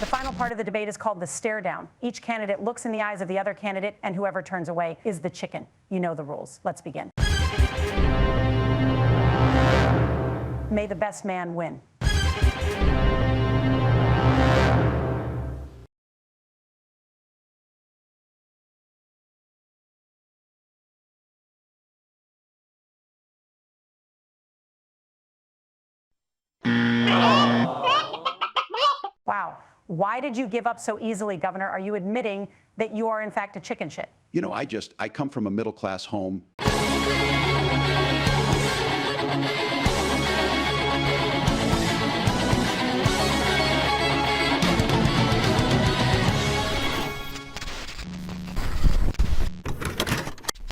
The final part of the debate is called the stare down. Each candidate looks in the eyes of the other candidate, and whoever turns away is the chicken. You know the rules. Let's begin. May the best man win. Wow. Why did you give up so easily, Governor? Are you admitting that you are, in fact, a chicken shit? You know, I come from a middle-class home.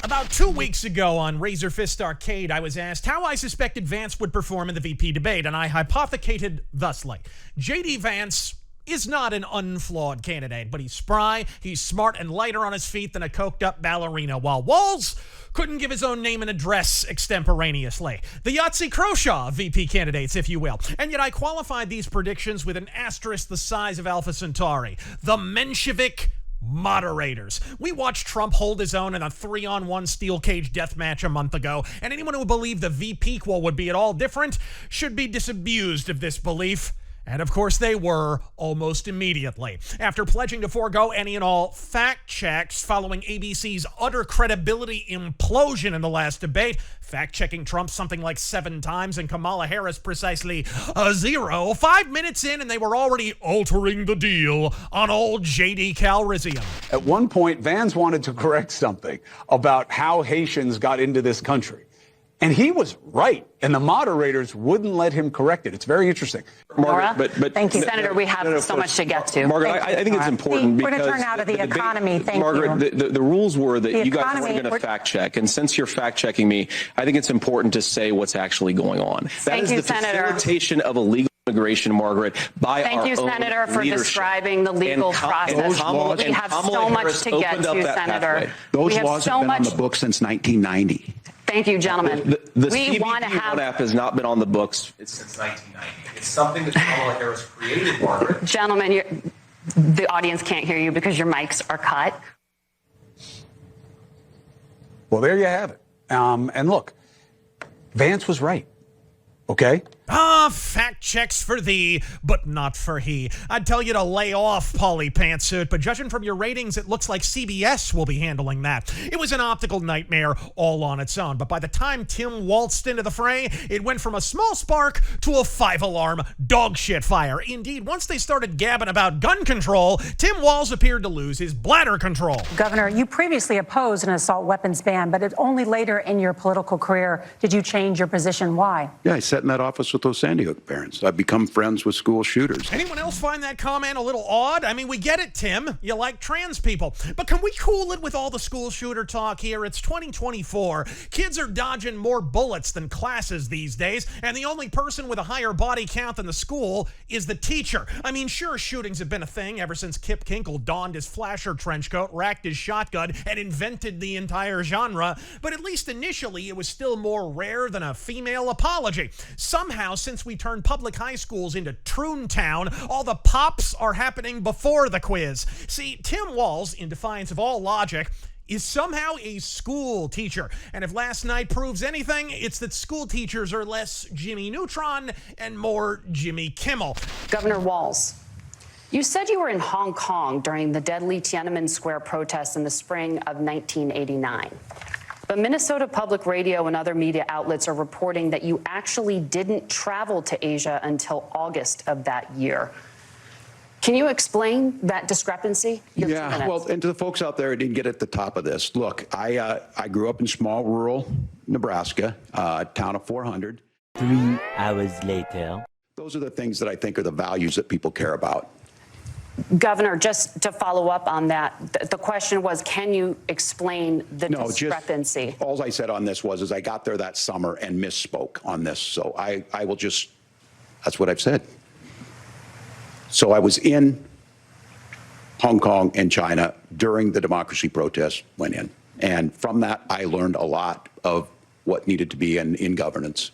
About 2 weeks ago on Razor Fist Arcade, I was asked how I suspected Vance would perform in the VP debate, and I hypothecated thusly. J.D. Vance is not an unflawed candidate, but he's spry, he's smart and lighter on his feet than a coked-up ballerina, while Walz couldn't give his own name and address extemporaneously. The Yahtzee Croshaw of VP candidates, if you will. And yet I qualified these predictions with an asterisk the size of Alpha Centauri. The Menshevik Moderators. We watched Trump hold his own in a 3-on-1 steel cage death match a month ago, and anyone who believed the VP-qual would be at all different should be disabused of this belief. And of course they were, almost immediately. After pledging to forego any and all fact checks following ABC's utter credibility implosion in the last debate, fact-checking Trump something like 7 times and Kamala Harris precisely 0, 5 minutes in and they were already altering the deal on old J.D. Calrissian. At one point, Vance wanted to correct something about how Haitians got into this country. And he was right, and the moderators wouldn't let him correct it. It's very interesting. Margaret, but thank you, Senator. We have so much to get to. Margaret, I think it's important because we're going to turn out of the economy. Thank Margaret, you. the rules were that you guys weren't going to fact check, and since you're fact checking me, I think it's important to say what's actually going on. Thank you, Senator. Facilitation of illegal immigration, Margaret, by Thank you, Senator, for describing the legal process. We have so much to get to, Senator. Those laws have been on the books since 1990. Thank you, gentlemen. The CBP app has not been on the books since 1990. It's something that Kamala Harris created, Margaret. Gentlemen, the audience can't hear you because your mics are cut. Well, there you have it. And look, Vance was right. Okay? Fact checks for thee, but not for he. I'd tell you to lay off, Polly Pantsuit, but judging from your ratings, it looks like CBS will be handling that. It was an optical nightmare all on its own, but by the time Tim waltzed into the fray, it went from a small spark to a 5-alarm dogshit fire. Indeed, once they started gabbing about gun control, Tim Walz appeared to lose his bladder control. Governor, you previously opposed an assault weapons ban, but it's only later in your political career did you change your position. Why? Yeah, I sat in that office with those Sandy Hook parents. I've become friends with school shooters. Anyone else find that comment a little odd? I mean, we get it, Tim. You like trans people. But can we cool it with all the school shooter talk here? It's 2024. Kids are dodging more bullets than classes these days, and the only person with a higher body count than the school is the teacher. I mean, sure, shootings have been a thing ever since Kip Kinkle donned his flasher trench coat, racked his shotgun, and invented the entire genre, but at least initially it was still more rare than a female apology. Somehow, since we turned public high schools into Troontown, all the pops are happening before the quiz. See, Tim Walz, in defiance of all logic, is somehow a school teacher. And if last night proves anything, it's that school teachers are less Jimmy Neutron and more Jimmy Kimmel. Governor Walz, you said you were in Hong Kong during the deadly Tiananmen Square protests in the spring of 1989. But Minnesota Public Radio and other media outlets are reporting that you actually didn't travel to Asia until August of that year. Can you explain that discrepancy? Yeah, well, and to the folks out there who didn't get at the top of this, look, I grew up in small rural Nebraska, town of 400. 3 hours later. Those are the things that I think are the values that people care about. Governor, just to follow up on that, the question was, can you explain the discrepancy? All I said on this was I got there that summer and misspoke on this. So I will just, that's what I've said. So I was in Hong Kong and China during the democracy protests went in. And from that, I learned a lot of what needed to be in governance.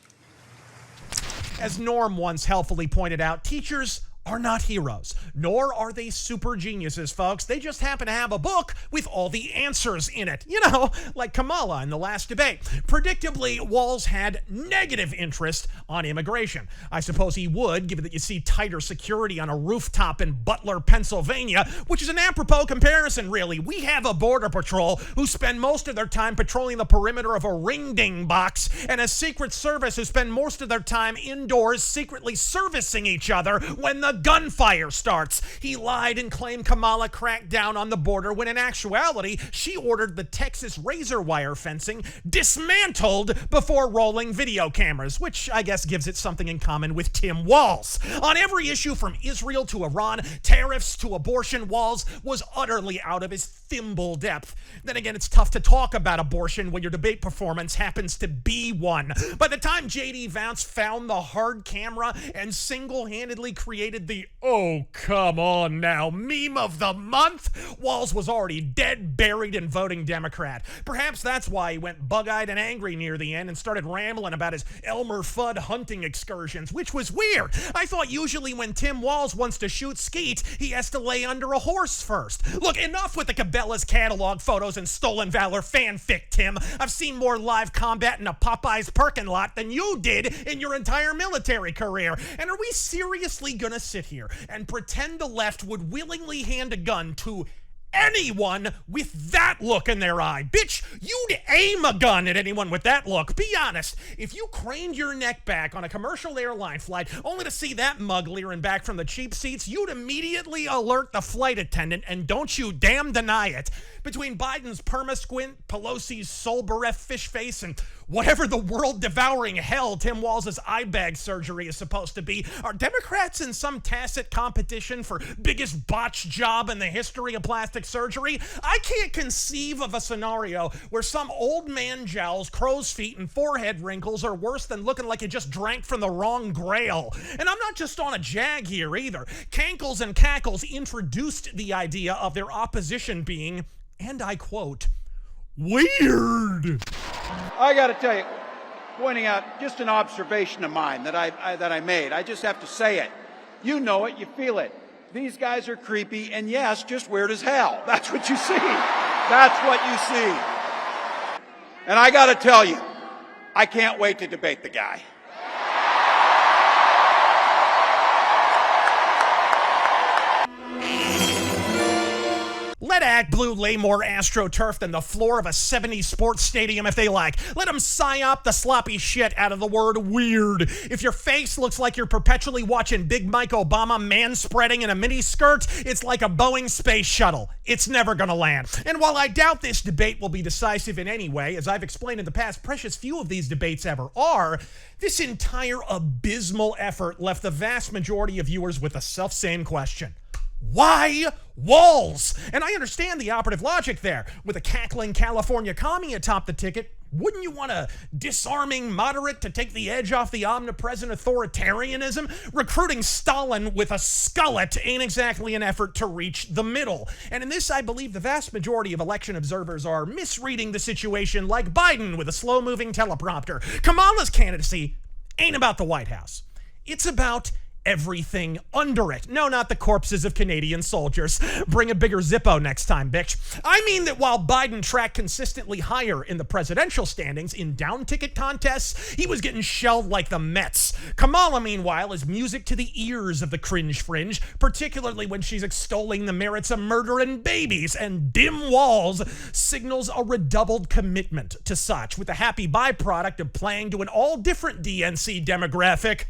As Norm once helpfully pointed out, teachers are not heroes, nor are they super geniuses, folks. They just happen to have a book with all the answers in it. You know, like Kamala in the last debate. Predictably, Walz had negative interest on immigration. I suppose he would, given that you see tighter security on a rooftop in Butler, Pennsylvania, which is an apropos comparison, really. We have a border patrol who spend most of their time patrolling the perimeter of a ring-ding box, and a Secret Service who spend most of their time indoors secretly servicing each other when the gunfire starts. He lied and claimed Kamala cracked down on the border when in actuality, she ordered the Texas razor wire fencing dismantled before rolling video cameras, which I guess gives it something in common with Tim Walz. On every issue from Israel to Iran, tariffs to abortion, Walz was utterly out of his thimble depth. Then again, it's tough to talk about abortion when your debate performance happens to be one. By the time J.D. Vance found the hard camera and single-handedly created the "oh, come on now" meme of the month, Walz was already dead, buried, and voting Democrat. Perhaps that's why he went bug-eyed and angry near the end and started rambling about his Elmer Fudd hunting excursions, which was weird. I thought usually when Tim Walz wants to shoot skeet, he has to lay under a horse first. Look, enough with the Cabela's catalog photos and Stolen Valor fanfic, Tim. I've seen more live combat in a Popeye's parking lot than you did in your entire military career. And are we seriously gonna sit here and pretend the left would willingly hand a gun to anyone with that look in their eye? Bitch, you'd aim a gun at anyone with that look. Be honest. If you craned your neck back on a commercial airline flight only to see that mug leering back from the cheap seats, you'd immediately alert the flight attendant, and don't you damn deny it. Between Biden's perma-squint, Pelosi's soul-bereft fish face, and whatever the world-devouring hell Tim Walz's eye bag surgery is supposed to be, are Democrats in some tacit competition for biggest botch job in the history of plastic surgery? I can't conceive of a scenario where some old man jowls, crow's feet, and forehead wrinkles are worse than looking like you just drank from the wrong grail. And I'm not just on a jag here either. Cankles and Cackles introduced the idea of their opposition being, and I quote, weird. I got to tell you, pointing out just an observation of mine that I made. I just have to say it. You know it, you feel it. These guys are creepy, and yes, just weird as hell. That's what you see. That's what you see. And I got to tell you, I can't wait to debate the guy. Let ActBlue lay more AstroTurf than the floor of a 70s sports stadium if they like. Let them psyop the sloppy shit out of the word weird. If your face looks like you're perpetually watching Big Mike Obama manspreading in a mini skirt, it's like a Boeing space shuttle. It's never gonna land. And while I doubt this debate will be decisive in any way, as I've explained in the past, precious few of these debates ever are, this entire abysmal effort left the vast majority of viewers with the self-same question. Why Walz? And I understand the operative logic there. With a cackling California commie atop the ticket, wouldn't you want a disarming moderate to take the edge off the omnipresent authoritarianism? Recruiting Stalin with a skullet ain't exactly an effort to reach the middle. And in this, I believe the vast majority of election observers are misreading the situation like Biden with a slow-moving teleprompter. Kamala's candidacy ain't about the White House. It's about everything under it. No, not the corpses of Canadian soldiers. Bring a bigger Zippo next time, bitch. I mean that while Biden tracked consistently higher in the presidential standings in down-ticket contests, he was getting shelled like the Mets. Kamala, meanwhile, is music to the ears of the cringe fringe, particularly when she's extolling the merits of murdering babies, and Dim Walz signals a redoubled commitment to such, with the happy byproduct of playing to an all-different DNC demographic.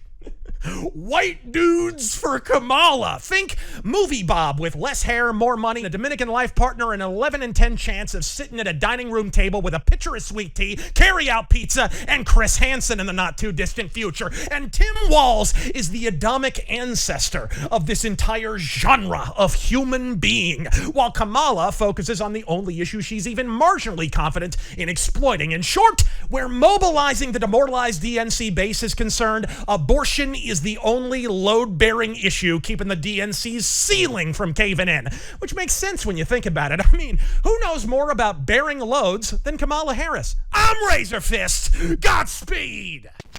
White dudes for Kamala. Think Movie Bob with less hair, more money, a Dominican life partner, and an 11 in 10 chance of sitting at a dining room table with a pitcher of sweet tea, carry-out pizza, and Chris Hansen in the not-too-distant future. And Tim Walz is the Adamic ancestor of this entire genre of human being, while Kamala focuses on the only issue she's even marginally confident in exploiting. In short, where mobilizing the demoralized DNC base is concerned, abortion is the only load-bearing issue keeping the DNC's ceiling from caving in, which makes sense when you think about it. I mean, who knows more about bearing loads than Kamala Harris? I'm Razor Fist. Godspeed!